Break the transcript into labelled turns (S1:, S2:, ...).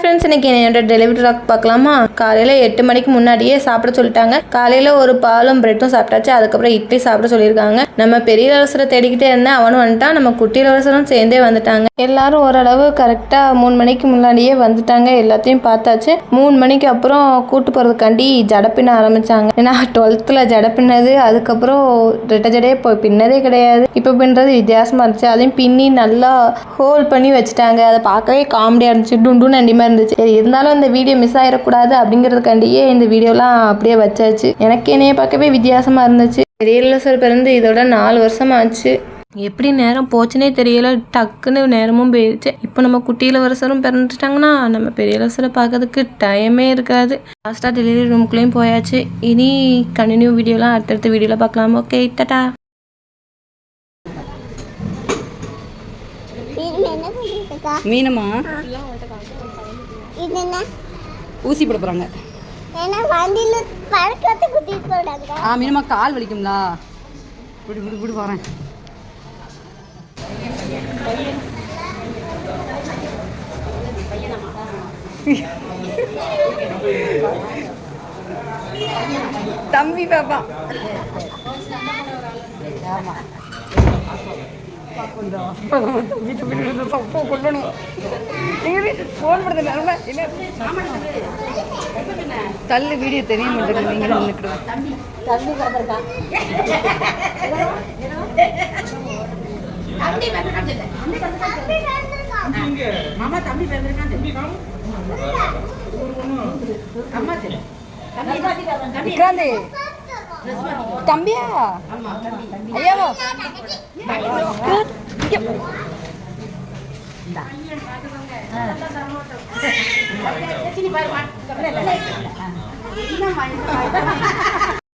S1: Friends, இன்னைக்கு என்னோட delivery talk பார்க்கலாமா? காலையில் 8 மணிக்கு முன்னாடியே சாப்பிட சொல்லிட்டாங்க. காலையில் ஒரு பாலும் பிரெட்டும் சாப்பிட்டாச்சு. அதுக்கப்புறம் இட்லி சாப்பிட சொல்லியிருக்காங்க. நம்ம பெரிய இளவரசரை தேடிக்கிட்டே இருந்தேன், அவனும் வந்துட்டான். நம்ம குட்டி இளவரசரும் சேர்ந்தே வந்துட்டாங்க. எல்லாரும் ஓரளவு கரெக்டாக 3 மணிக்கு முன்னாடியே வந்துட்டாங்க. எல்லாத்தையும் பார்த்தாச்சு. 3 மணிக்கு அப்புறம் கூட்டு போகிறதுக்காண்டி ஜடை பின்ன ஆரம்பித்தாங்க. ஏன்னா 12th ஜடை பின்னது, அதுக்கப்புறம் ரெட்டை ஜடையே பின்னதே கிடையாது. இப்போ பின்றது வித்தியாசமாக இருந்துச்சு. அதையும் பின்னி நல்லா ஹோல்ட் பண்ணி வச்சுட்டாங்க. அதை பார்க்கவே காமெடியாக இருந்துச்சு. டுண்டு நண்டிமா இருந்துச்சு. சரி, இருந்தாலும் இந்த வீடியோ மிஸ் ஆகிடக்கூடாது அப்படிங்கிறதுக்காண்டியே இந்த வீடியோலாம் அப்படியே வச்சாச்சு. எனக்கு என்னைய பார்க்கவே வித்தியாசமாக இருந்துச்சு. பெரிய இளவரசர் பிறந்து இதோட 4 வருஷம் ஆச்சு. எப்படி நேரம் போச்சுன்னே தெரியல. டக்குன்னு நேரமும் போயிடுச்சு. இப்போ நம்ம குட்டி இளவரசரும் பிறந்துட்டாங்கன்னா நம்ம பெரிய இளவரசரை பார்க்கறதுக்கு டைமே இருக்காது. லாஸ்ட்டாக டெலிவரி ரூமுக்குள்ளேயும் போயாச்சு. இனி கண்டினியூ வீடியோலாம் அடுத்தடுத்த வீடியோவில் பார்க்கலாம். ஓகே, டாடா.
S2: மீனமா ஊசி போட போறாங்க. மீனமா கால் வலிக்கும்ல. விடு விடு விடு வரேன். தம்பி பாப்பா. ஆமா தள்ளு வீடியோ தெரிய மாட்டேங்குது. விக்ராந்தி தம்பியா? ஐயாவோ